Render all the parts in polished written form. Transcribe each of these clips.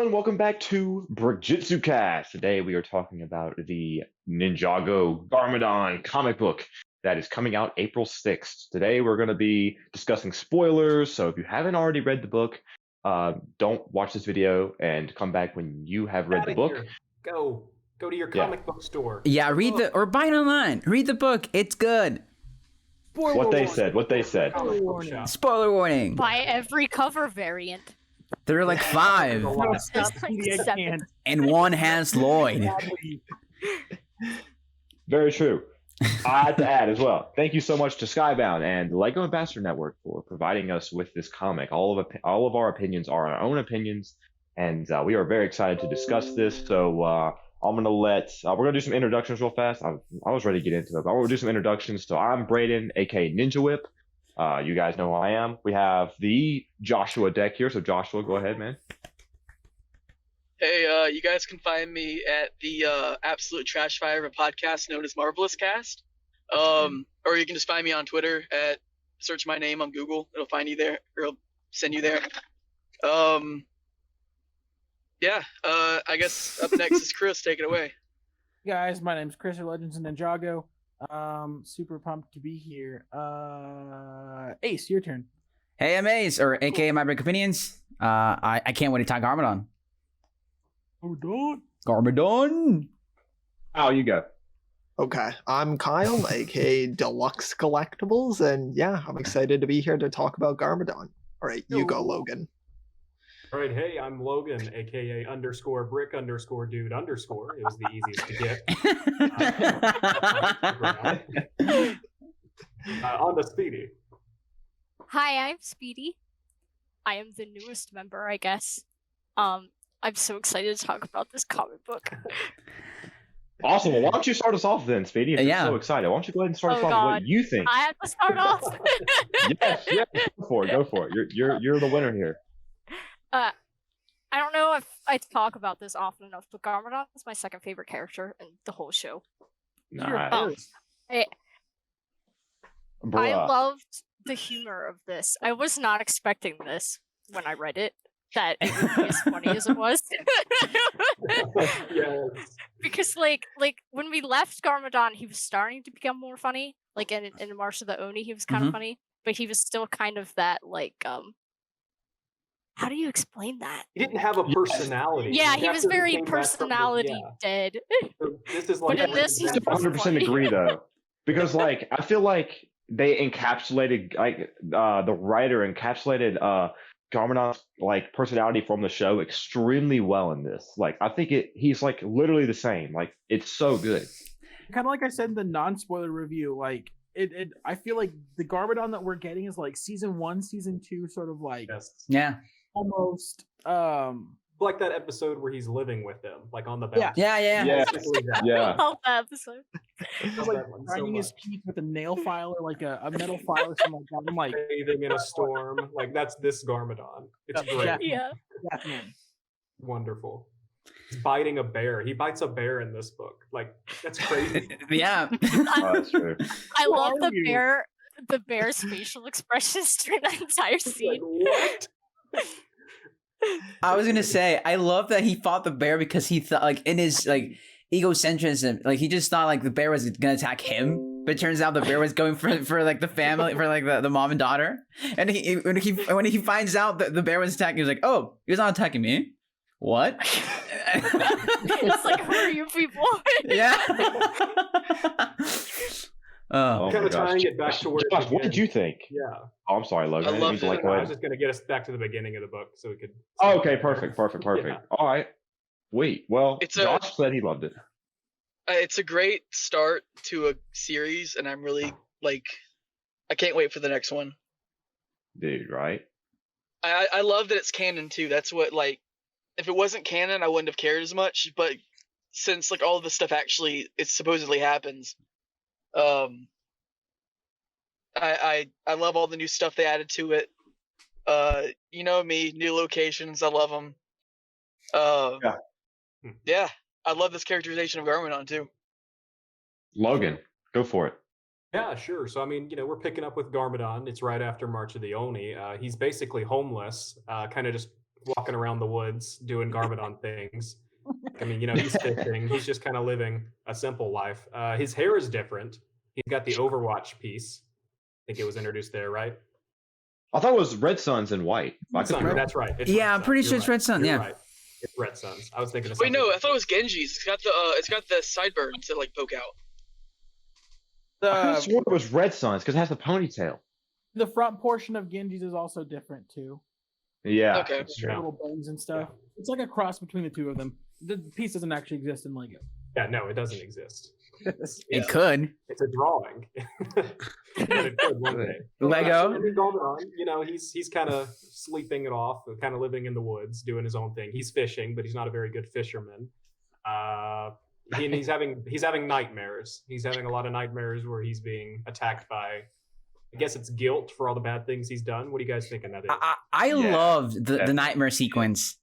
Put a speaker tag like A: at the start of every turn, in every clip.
A: everyone, welcome back to Brickjitzu-Cast. Today we are talking about the Ninjago Garmadon comic book that is coming out April 6th. Today we're going to be discussing spoilers, so if you haven't already read the book, don't watch this video and come back when you have read the book.
B: Here. Go to your comic book store.
C: Yeah, or buy it online. Read the book. It's good.
B: Spoiler
A: What they
B: warning.
A: said.
C: Spoiler warning.
D: Buy every cover variant.
C: There are like 5, and one has Lloyd.
A: Very true. I had to add as well. Thank you so much to Skybound and the Lego Ambassador Network for providing us with this comic. All of our opinions are our own opinions, and we are very excited to discuss this. So I'm gonna we're gonna do some introductions real fast. I was ready to get into it, but we'll do some introductions. So I'm Braden, aka Ninja Whip. You guys know who I am. We have the Joshua deck here. So Joshua, go ahead, man.
E: Hey, you guys can find me at the absolute trash fire of a podcast known as Marvelous Cast. Or you can just find me on Twitter at search my name on Google. It'll find you there, or it'll send you there. I guess up next is Chris. Take it away.
F: Guys, my name's Chris, or Legends and Ninjago. Super pumped to be here. Ace, your turn.
C: Hey, I'm Ace, or aka My Brick Opinions. I can't wait to talk Garmadon. Garmadon.
A: Oh, you go.
G: Okay, I'm Kyle, aka Deluxe Collectibles, and yeah, I'm excited to be here to talk about Garmadon. All right, you go, Logan.
B: All right, hey, I'm Logan, aka _brick_dude_. It was the easiest to get. On to Speedy.
D: Hi, I'm Speedy. I am the newest member, I guess. I'm so excited to talk about this comic book.
A: Awesome. Well, why don't you start us off then, Speedy? If you're so excited, why don't you go ahead and start us off with what you think?
D: I have to start off.
A: yes, go for it. You're the winner here.
D: I don't know if I talk about this often enough, but Garmadon is my second favorite character in the whole show.
A: Nice.
D: I loved the humor of this. I was not expecting this when I read it, that it would be as funny as it was.
B: Yes.
D: Because like when we left Garmadon, he was starting to become more funny. Like in March of the Oni, he was kind of funny, but he was still kind of that how do you explain that?
B: He didn't have a personality.
D: Yeah, he was very personality dead.
B: So this is like,
D: but in this, he's
A: 100% agree though, because I feel like they encapsulated the writer encapsulated Garmadon's personality from the show extremely well in this. I think he's literally the same. It's so good.
F: Kind of like I said in the non-spoiler review, I feel like the Garmadon that we're getting is season 1, season 2, sort of almost
B: like that episode where he's living with them, on the bench.
C: Yeah.
D: I love that episode.
F: grinding his teeth with a nail file or a metal file or something like that. I'm
B: bathing in a storm. That's this Garmadon. It's great.
D: Yeah.
B: Wonderful. He's biting a bear. He bites a bear in this book. That's crazy.
C: Yeah.
A: That's true.
D: I love the bear's facial expressions during that entire scene.
B: What?
C: I was gonna say, I love that he fought the bear because he thought, in his egocentrism, he just thought the bear was gonna attack him, but it turns out the bear was going for the family, for the mom and daughter. And when he finds out that the bear was attacking, he was like, "Oh, he was not attacking me. What?"
D: It's who are you people?
C: Yeah.
A: Oh
B: kind of tying it back to where
A: Josh, what did you think?
B: Yeah.
A: Oh, I'm sorry, Logan.
E: I loved it.
B: I was just going to get us back to the beginning of the book so we could...
A: Oh, okay, perfect.
B: Yeah.
A: All right. Wait, well, Josh said he loved it.
E: It's a great start to a series, and I'm really I can't wait for the next one.
A: Dude, right?
E: I love that it's canon too. That's what if it wasn't canon, I wouldn't have cared as much. But since all of this stuff actually it supposedly happens, I love all the new stuff they added to it. You know me, new locations, I love them. Yeah, I love this characterization of Garmadon too.
A: Logan, go for it.
B: Yeah, sure. So, we're picking up with Garmadon. It's right after March of the Oni. He's basically homeless, kind of just walking around the woods doing Garmadon things. I mean, he's fishing. He's just kind of living a simple life. His hair is different. He's got the Overwatch piece. I think it was introduced there, right?
A: I thought it was Red Suns and white.
B: That's right. It's
C: yeah,
B: Red
C: I'm pretty
B: Suns.
C: sure it's
B: You're
C: Red Sun.
B: You're
C: Yeah.
B: right. It's Red Suns. I was thinking of
E: Wait,
B: something.
E: no, I thought it was Genji's. It's got the sideburns that like poke out.
A: I could have
F: The
A: sworn it was Red Suns because it has the ponytail.
F: the front portion of Genji's is also different too.
A: Yeah,
E: Okay.
A: that's true.
F: Little bangs and stuff. It's like a cross between the two of them. The piece doesn't actually exist in Lego.
B: Yeah, no, it doesn't exist.
C: It could.
B: It's a drawing. But it could one day.
C: Lego.
B: He's kind of sleeping it off, kind of living in the woods, doing his own thing. He's fishing, but he's not a very good fisherman. He's having nightmares. He's having a lot of nightmares where he's being attacked by, I guess it's guilt for all the bad things he's done. What do you guys think of that?
C: I
A: Yeah,
C: loved the nightmare sequence.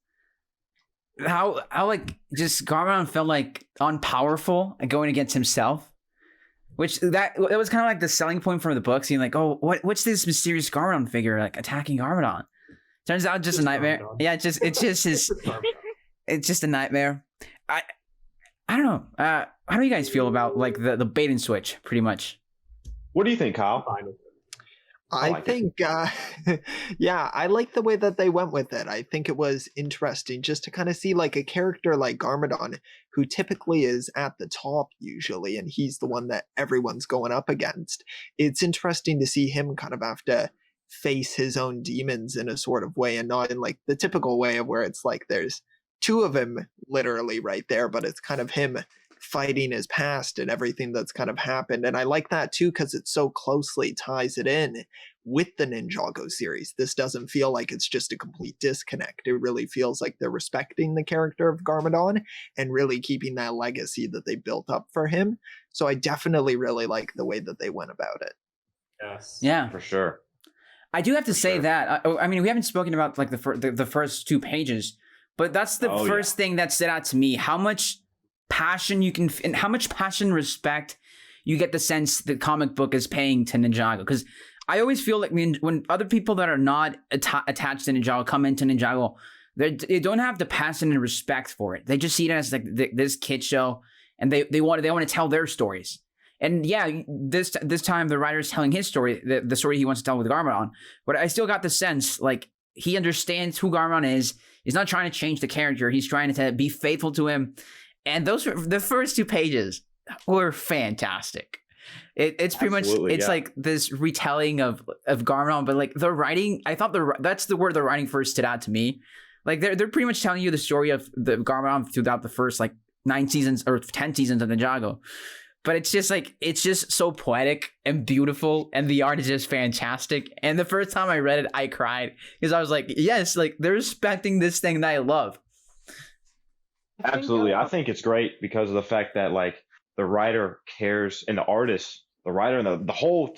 C: How like just Garmadon felt like unpowerful and going against himself, which that was kind of like the selling point for the book. Seeing like, oh, what's this mysterious Garmadon figure like attacking Garmadon? Turns out just a nightmare.
B: Garmadon.
C: Yeah, it's just a nightmare. I don't know. How do you guys feel about like the bait and switch? Pretty much.
A: What do you think, Kyle?
B: Fine with it.
A: I
G: I
A: like
G: think, yeah, I like the way that they went with it. I think it was interesting just to kind of see like a character like Garmadon, who typically is at the top usually, and he's the one that everyone's going up against. It's interesting to see him kind of have to face his own demons in a sort of way, and not in like the typical way of where it's like there's two of him literally right there, but it's kind of him fighting his past and everything that's kind of happened. And I like that too because it so closely ties it in with the Ninjago series. This doesn't feel like it's just a complete disconnect. It really feels like they're respecting the character of Garmadon and really keeping that legacy that they built up for him. So I definitely really like the way that they went about it.
B: Yes.
C: Yeah.
A: For sure.
C: I do have to say
A: sure.
C: that. I mean, we haven't spoken about like the first 2 pages, but that's the
A: Oh,
C: first thing that stood out to me. How much passion you can, and how much passion, respect you get the sense the comic book is paying to Ninjago. Because I always feel like when other people that are not attached to Ninjago come into Ninjago, they don't have the passion and respect for it. They just see it as like this kid show, and they want to tell their stories. And yeah, this time the writer's telling his story, the story he wants to tell with Garmadon. But I still got the sense like he understands who Garmadon is. He's not trying to change the character. He's trying to be faithful to him. And those were the first 2 pages were fantastic. It's pretty much it's like this retelling of Garmadon, but like the writing, I thought that's the word the writing first stood out to me. Like they're pretty much telling you the story of the Garmadon throughout the first like 9 seasons or 10 seasons of Ninjago. But it's just so poetic and beautiful, and the art is just fantastic. And the first time I read it, I cried because I was like, yes, like they're respecting this thing that I love.
A: Absolutely. I think it's great because of the fact that like the writer cares and the artist, the writer and the whole,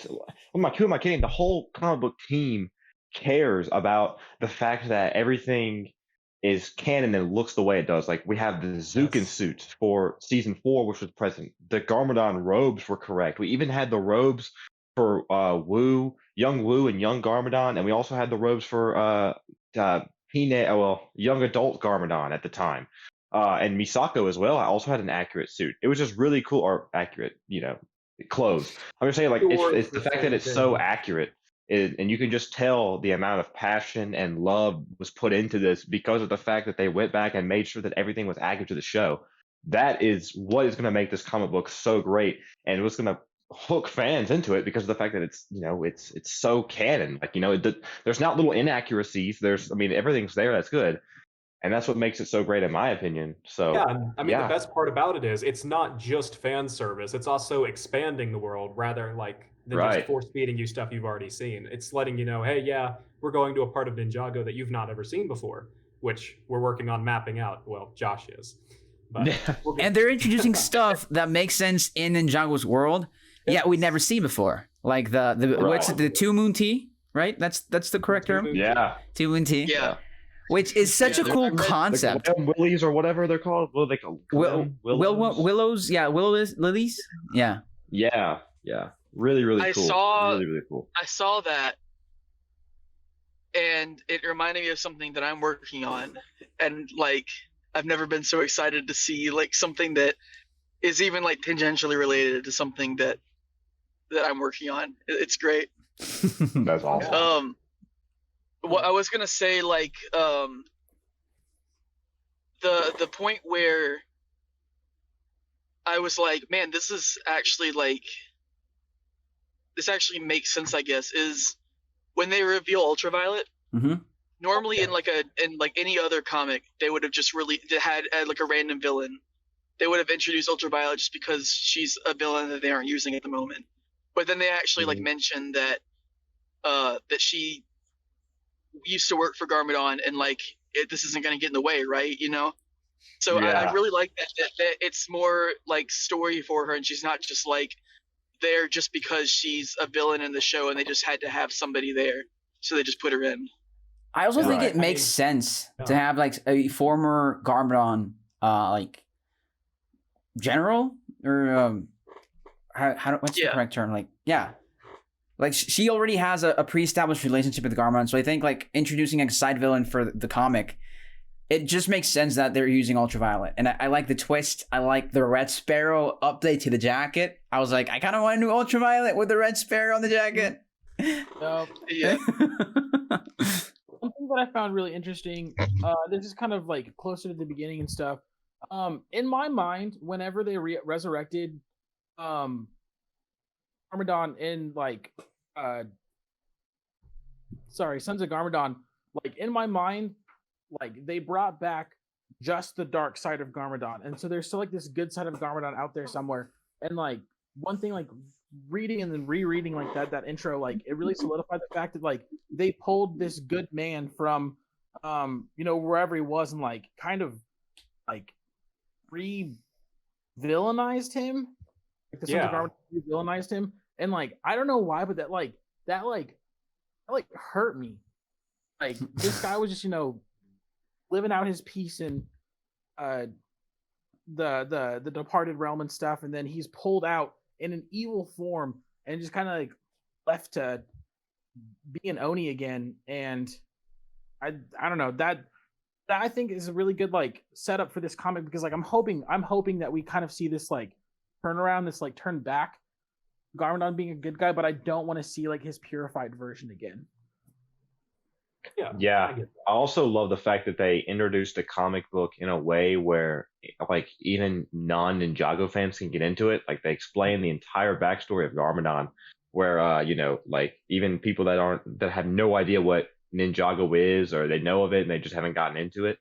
A: who am I kidding? The whole comic book team cares about the fact that everything is canon and looks the way it does. Like we have the Zukin suits for season 4, which was present. The Garmadon robes were correct. We even had the robes for young Wu and young Garmadon, and we also had the robes for young adult Garmadon at the time. And Misako as well. I also had an accurate suit. It was just really cool, or accurate, clothes. I'm just saying, like, it's the fact that it's so accurate, and you can just tell the amount of passion and love was put into this because of the fact that they went back and made sure that everything was accurate to the show. That is what is going to make this comic book so great, and what's going to hook fans into it because of the fact that it's it's so canon. Like there's not little inaccuracies. Everything's there. That's good. And that's what makes it so great, in my opinion. So
B: yeah, the best part about it is it's not just fan service. It's also expanding the world rather than just force feeding you stuff you've already seen. It's letting you know, hey, yeah, we're going to a part of Ninjago that you've not ever seen before, which we're working on mapping out. Well, Josh is. But
C: and they're introducing stuff that makes sense in Ninjago's world. Yeah, we'd never seen before. Like what's it, the 2 Moon Tea, right? That's the correct term.
A: Yeah,
C: 2 Moon Tea.
E: Yeah.
C: Which is such a cool concept.
A: Willies or whatever they're called. What are they called?
C: Willows. Yeah, lilies. Yeah.
A: Yeah. Really, really cool. Really, really cool.
E: I saw that, and it reminded me of something that I'm working on, and like I've never been so excited to see like something that is even like tangentially related to something that I'm working on. It's great.
A: That's awesome.
E: What I was gonna say, like the point where I was like, man, this actually makes sense, I guess, is when they reveal Ultraviolet.
C: Mm-hmm.
E: Normally, in any other comic, they would have just really had like a random villain. They would have introduced Ultraviolet just because she's a villain that they aren't using at the moment. But then they actually like mentioned that that she used to work for Garmadon, and like this isn't going to get in the way, right? You know. So I really like that it's more like story for her, and she's not just like there just because she's a villain in the show, and they just had to have somebody there, so they just put her in.
C: I also think it makes sense to have like a former Garmadon like general, or what's the correct term? Like she already has a pre-established relationship with Garmadon, so I think like introducing a side villain for the comic, it just makes sense that they're using Ultraviolet. And I like the twist. I like the Red Sparrow update to the jacket. I was like, I kind of want a new Ultraviolet with the Red Sparrow on the jacket.
E: Yeah.
F: One thing that I found really interesting, this is kind of like closer to the beginning and stuff. In my mind, whenever they resurrected Garmadon in like Sons of Garmadon, like in my mind, like they brought back just the dark side of Garmadon, and so there's still like this good side of Garmadon out there somewhere. And like one thing, like reading and then rereading like that intro, like it really solidified the fact that like they pulled this good man from wherever he was, and like kind of like re-villainized him. Like the Sons of Garmadon re-villainized him, and like I don't know why, but that hurt me. Like this guy was just living out his piece in the departed realm and stuff, and then he's pulled out in an evil form and just kind of like left to be an Oni again. And I don't know, that I think is a really good like setup for this comic, because like I'm hoping that we kind of see this like turnaround, this like turn back, Garmadon being a good guy, but I don't want to see like his purified version again.
A: Yeah. I also love the fact that they introduced the comic book in a way where like even non-Ninjago fans can get into it. Like they explain the entire backstory of Garmadon, where like even people that have no idea what Ninjago is, or they know of it and they just haven't gotten into it.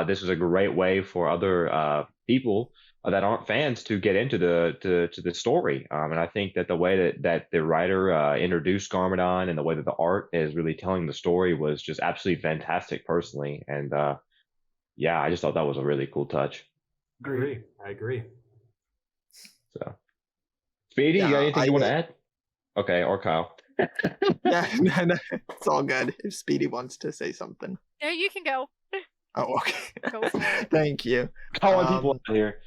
A: This was a great way for other people that aren't fans to get into the story. And I think that the way that the writer introduced Garmadon and the way that the art is really telling the story was just absolutely fantastic personally. And I just thought that was a really cool touch.
B: I agree.
A: So, Speedy, you got anything you want to add? Okay, or Kyle.
G: No, it's all good. If Speedy wants to say something.
D: No, you can go.
G: Oh, okay.
D: Go for it.
G: Thank you.
A: Calling people out here.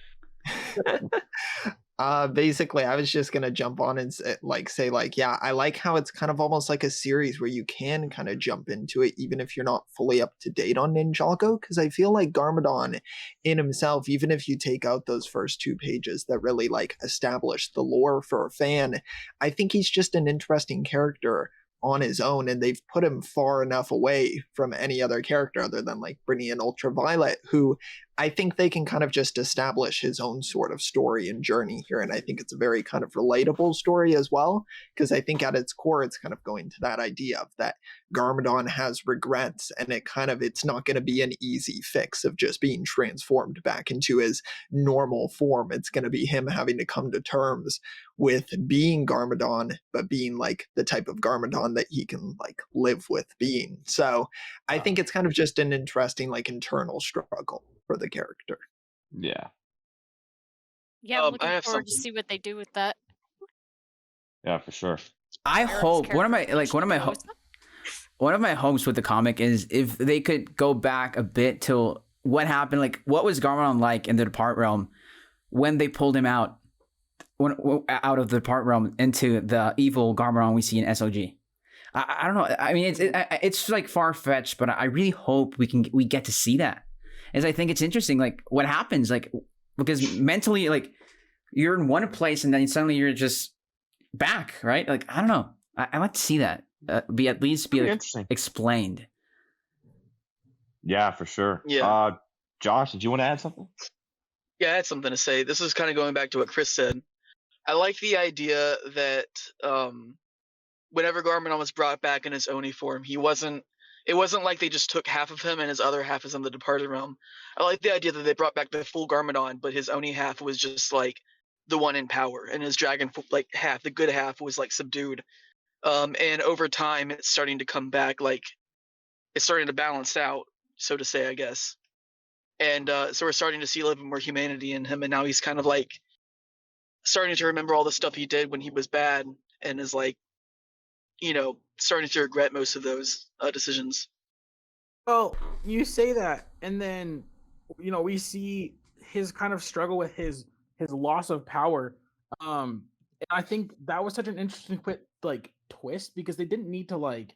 G: Basically, I was just gonna jump on and say I like how it's kind of almost like a series where you can kind of jump into it even if you're not fully up to date on Ninjago, because I feel like Garmadon in himself, even if you take out those first 2 pages that really like establish the lore for a fan, I think he's just an interesting character on his own, and they've put him far enough away from any other character other than like bringing in Ultraviolet, who I think they can kind of just establish his own sort of story and journey here. And I think it's a very kind of relatable story as well, because I think at its core, it's kind of going to that idea of that Garmadon has regrets, and it's not going to be an easy fix of just being transformed back into his normal form. It's going to be him having to come to terms with being Garmadon, but being like the type of Garmadon that he can like live with being. So I think it's kind of just an interesting like internal struggle for the character.
A: Yeah,
D: I'm looking forward to see what they do with that.
A: Yeah, for sure.
C: I hope one of my hopes with the comic is if they could go back a bit to what happened, like what was Garmadon like in the Depart Realm when they pulled him out of the Depart Realm into the evil Garmadon we see in SOG. I don't know. I mean, it's like far fetched, but I really hope we get to see that. As I think it's interesting, like what happens, like because mentally, like you're in one place and then suddenly you're just back, right? Like I don't know. I like to see that be
A: Interesting.
C: explained.
A: Yeah, for sure.
E: Yeah.
A: Josh, did you want to add something?
E: Yeah, I had something to say. This is kind of going back to what Chris said. I like the idea that whenever Garmadon was brought back in his Oni form, it wasn't like they just took half of him and his other half is in the departed realm. I like the idea that they brought back the full Garmadon, but his Oni half was just like the one in power, and his dragon like half, the good half, was like subdued. And over time, it's starting to come back, like it's starting to balance out, so to say, I guess. And so we're starting to see a little bit more humanity in him, and now he's kind of like starting to remember all the stuff he did when he was bad, and is like, starting to regret most of those decisions.
F: Well, you say that, and then we see his kind of struggle with his loss of power. And I think that was such an interesting twist, because they didn't need to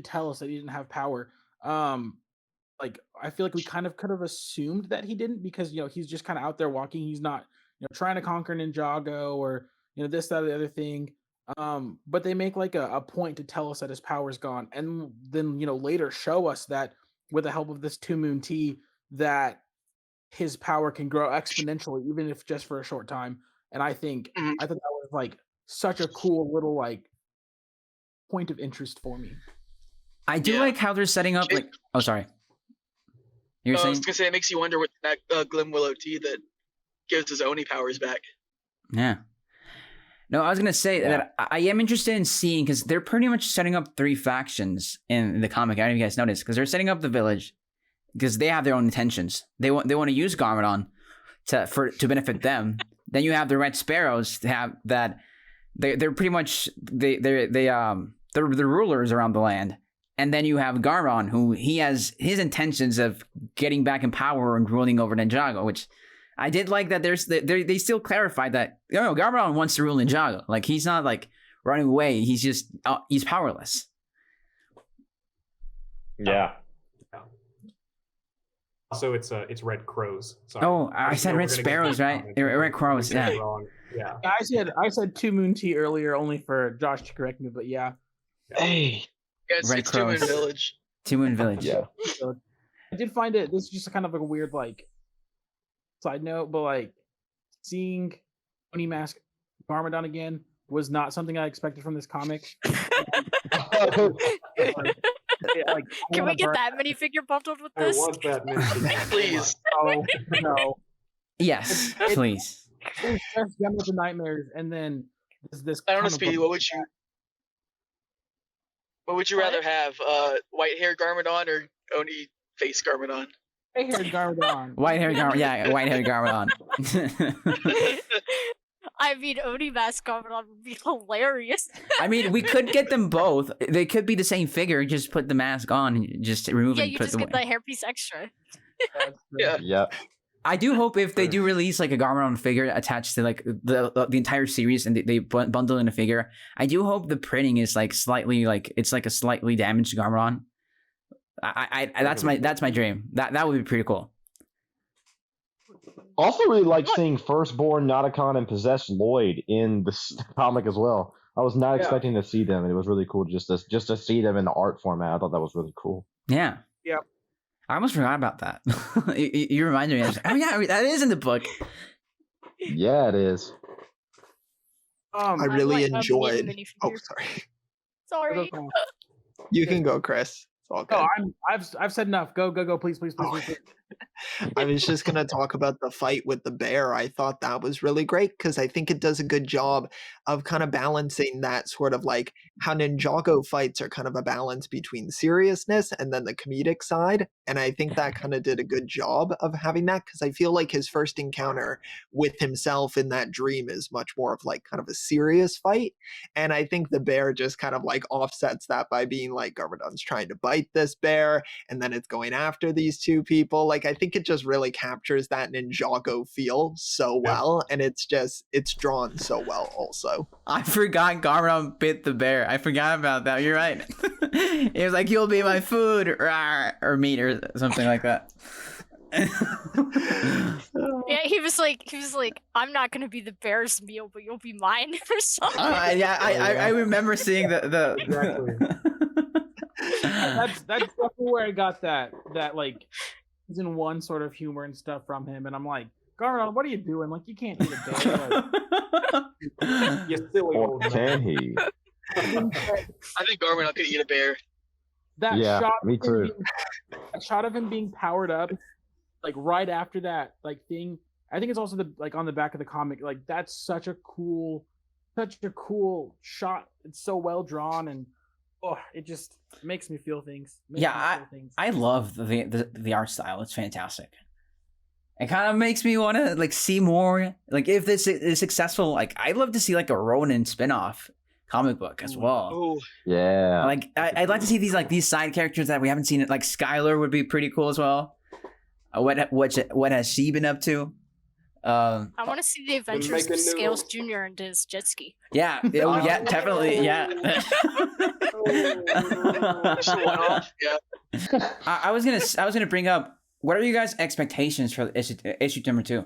F: tell us that he didn't have power. I feel like we kind of could have assumed that he didn't, because he's just kind of out there walking. He's not trying to conquer Ninjago or this, that, or the other thing. But they make like a point to tell us that his power's gone, and then later show us that with the help of this 2 moon tea, that his power can grow exponentially, even if just for a short time. And I thought that was like such a cool little point of interest for me.
C: I do like how they're setting up sorry. You were saying?
E: I was gonna say, it makes you wonder what that Glim Willow tea that gives his Oni powers back.
C: Yeah. No, I was gonna say that I am interested in seeing, because they're pretty much setting up 3 factions in the comic. I don't know if you guys noticed, because they're setting up the village because they have their own intentions. They want to use Garmadon to benefit them. Then you have the Red Sparrows to have that. They're pretty much they're the rulers around the land. And then you have Garmadon, who he has his intentions of getting back in power and ruling over Ninjago, which I did like that. They still clarified that Garmadon wants to rule Ninjago. Like he's not like running away. He's just he's powerless.
A: Yeah.
B: Also, it's Red Crows. Sorry.
C: Oh, I said Red Sparrows, right? Red Crows, yeah.
B: Yeah.
F: I said 2 moon tea earlier, only for Josh to correct me, but yeah.
A: Hey.
E: Yeah, it's 2 Moon Village.
C: 2 Moon Village.
A: Yeah.
F: I did find it. This is just kind of a weird side note, but seeing Oni Mask Garmadon again was not something I expected from this comic.
D: Can we get that minifigure bundled with this?
B: I want that minifigure.
E: Please.
F: Oh no.
C: Yes, please.
F: It's just Gem of the Nightmares, and then this.
E: I don't know, Speedy. What would you rather have? White hair Garmadon or Oni face Garmadon?
F: White-haired Garmadon.
C: White-haired Garmadon. Yeah, white-haired Garmadon.
D: I mean, Oni Mask Garmadon would be hilarious.
C: I mean, we could get them both. They could be the same figure. Just put the mask on and just remove it.
D: Yeah, you just get the hairpiece extra.
E: Yeah.
A: Yep.
C: I do hope if they do release a Garmadon figure attached to the entire series and they bundle in a figure, I do hope the printing is slightly it's a slightly damaged Garmadon. That's my dream. That would be pretty cool.
A: Also, really like seeing Firstborn, Nauticon, and Possessed Lloyd in the comic as well. I was not expecting to see them, and it was really cool just to see them in the art format. I thought that was really cool.
C: Yeah.
F: Yep.
C: I almost forgot about that. you reminded me. Oh yeah, that is in the book.
A: Yeah, it is.
G: I really
D: like
G: enjoyed. Oh, sorry.
D: Sorry.
G: You can go, Chris. It's all good.
F: No, I've said enough. Go, please.
G: I was just going to talk about the fight with the bear. I thought that was really great because I think it does a good job of kind of balancing that sort of how Ninjago fights are kind of a balance between seriousness and then the comedic side. And I think that kind of did a good job of having that, because I feel like his first encounter with himself in that dream is much more of kind of a serious fight. And I think the bear just kind of offsets that by being Garmadon's trying to bite this bear and then it's going after these 2 people. like I think it just really captures that Ninjago feel so well, and it's drawn so well also.
C: I forgot Garmadon bit the bear. I forgot about that. You're right. It was like, you'll be my food, or meat, or something like that.
D: Yeah, he was like, I'm not gonna be the bear's meal, but you'll be mine or something.
C: Yeah, I remember seeing the
F: That's definitely where I got that like season 1 sort of humor and stuff from him, and I'm like, Garmadon, what are you doing? Like, you can't eat a bear. Like,
B: You silly
A: Or
B: old
A: can
B: man.
A: he?
E: I think Garmadon could eat a bear.
F: that
A: Yeah,
F: shot,
A: me
F: of him
A: too.
F: a shot of him being powered up, like right after that, like thing. I think it's also like on the back of the comic. Like, that's such a cool shot. It's so well drawn, and it just makes me feel things.
C: I love the art style. It's fantastic. It kind of makes me want to like see more. Like, if this is successful, like I'd love to see like a Ronin spin-off comic book as well.
E: Oh,
A: Yeah.
C: Like I'd like to see these side characters that we haven't seen. Like Skylar would be pretty cool as well. What has she been up to?
D: I want to see the adventures
B: make a
D: of
B: new-
D: Scales Jr. and his jet ski.
C: Yeah, yeah, definitely, yeah.
E: just a one-off. Yeah.
C: I was gonna bring up, what are you guys' expectations for issue number 2?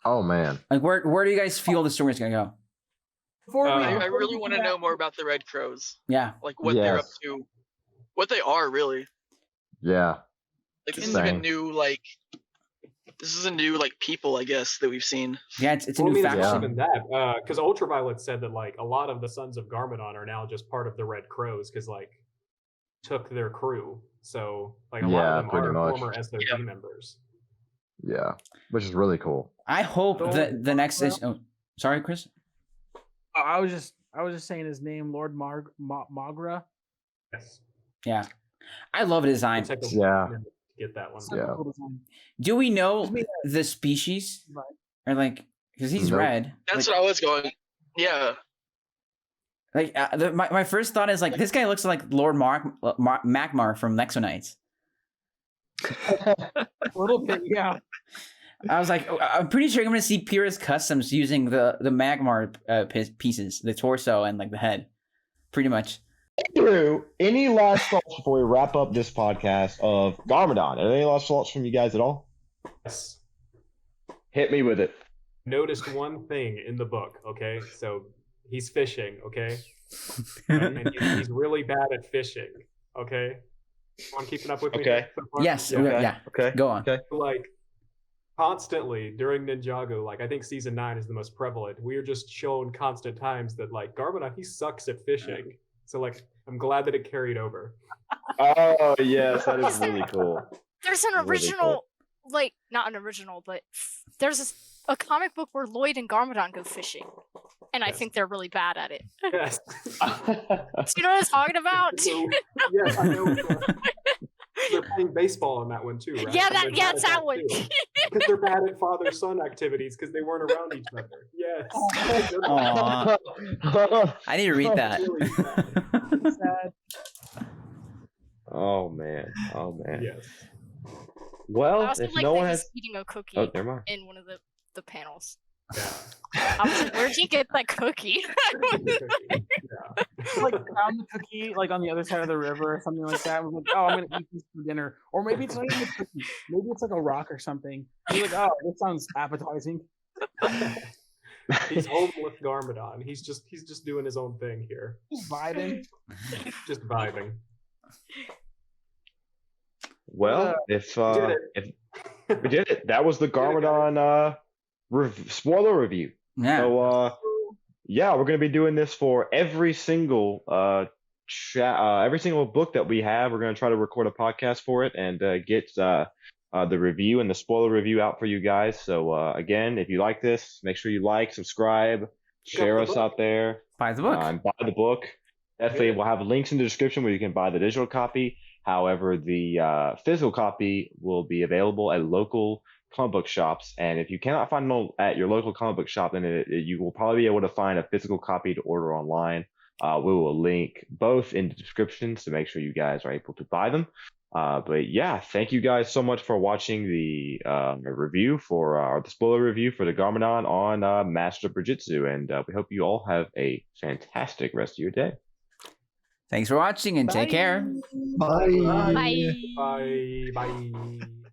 A: Oh man.
C: Like, where do you guys feel the story's gonna go?
F: Before
B: Uh,
F: we,
E: I
F: before we
E: really
F: do
E: want to
F: that-
E: know more about the Red Crows,
C: Yeah,
E: like what they're up
A: Yes.
E: to, what they are really.
A: Yeah.
E: Like this is like a
A: Same.
E: new people, I guess, that we've seen.
C: yeah, it's a
B: Well, I
C: new
B: mean, it's
C: faction.
B: not even that, because Ultraviolet said that like a lot of the Sons of Garmadon are now just part of the Red Crows, because like took their crew, so like a lot
A: Yeah,
B: of them
A: pretty
B: are
A: much.
B: former SOG
E: Yeah.
B: members.
A: Yeah. Which is really cool.
C: I hope
F: So-
C: that the next issue. Oh, sorry, Chris.
F: I was just saying his name, Lord Magra.
B: Yes.
C: Yeah, I love the design.
B: It'll take a
A: Yeah.
B: minute to get that one.
F: Such a
A: Yeah.
F: cool design.
C: Do we know
F: Just me-
C: the species,
F: Right.
C: or like, because he's
A: Nope.
C: red?
E: That's
C: like,
E: what I was going. Yeah.
C: Like, my first thought is like, this guy looks like Lord Magmar from Nexonites.
F: A little bit, yeah.
C: I was like, I'm pretty sure I'm gonna see Purist Customs using the Magmar pieces, the torso and like the head, pretty much.
A: Drew, any last thoughts before we wrap up this podcast of Garmadon? Any last thoughts from you guys at all?
B: Yes.
A: Hit me with it.
B: Noticed one thing in the book. Okay, so he's fishing. Okay, and he's really bad at fishing. Okay, I'm keeping up with me.
A: Okay.
B: so far?
C: Yes,
B: Yeah.
C: yeah.
A: Okay.
C: Go on.
B: Like constantly during Ninjago, like I think season 9 is the most prevalent. We are just shown constant times that like Garmadon, he sucks at fishing. So like I'm glad that it carried over.
A: Oh yes, that is really cool.
D: There's an
A: Really
D: original, like not an original, but there's a comic book where Lloyd and Garmadon go fishing, and I
B: Yes.
D: think they're really bad at it.
B: Yes.
D: Do you know what I'm talking about?
B: So, yes, I know. They're playing baseball on that one too, right?
D: Yeah,
B: And they're bad
D: it's
B: at
D: that one.
B: too. Because they're bad at father-son activities because they weren't around each other. Yes.
C: Aw, I need to read that.
B: Really bad.
F: Sad.
A: Oh man.
B: Yes.
A: Well,
D: I also
A: if
D: like
A: no
D: that
A: one
D: he's
A: has,
D: eating a cookie
A: oh, never mind.
D: in one of the panels.
B: Yeah.
D: I was like, where'd he get that cookie?
F: Like found the cookie like on the other side of the river or something like that. I was like, oh, I'm gonna eat this for dinner. Or maybe it's not even a cookie. Maybe it's like a rock or something. You're like, oh, this sounds appetizing.
B: He's home with Garmadon. He's just doing his own thing here.
F: Just vibing.
B: Just vibing.
A: Well, if we did it, that was the Garmadon spoiler review.
C: Yeah.
A: So yeah, we're gonna be doing this for every single every single book that we have. We're gonna try to record a podcast for it and get the review and the spoiler review out for you guys. So again, if you like this, make sure you like, subscribe, share
B: the
A: us
B: book.
A: out there,
C: Buy the book.
A: and buy the book. Definitely,
B: Yeah.
A: we'll have links in the description where you can buy the digital copy. However, the physical copy will be available at local comic book shops. And if you cannot find them at your local comic book shop, then you will probably be able to find a physical copy to order online. We will link both in the description to make sure you guys are able to buy them. But yeah, thank you guys so much for watching the review for the spoiler review for the Garmadon on Master Brickjitzu, and we hope you all have a fantastic rest of your day.
C: Thanks for watching and take care.
G: Bye.
D: Bye.
B: Bye. Bye.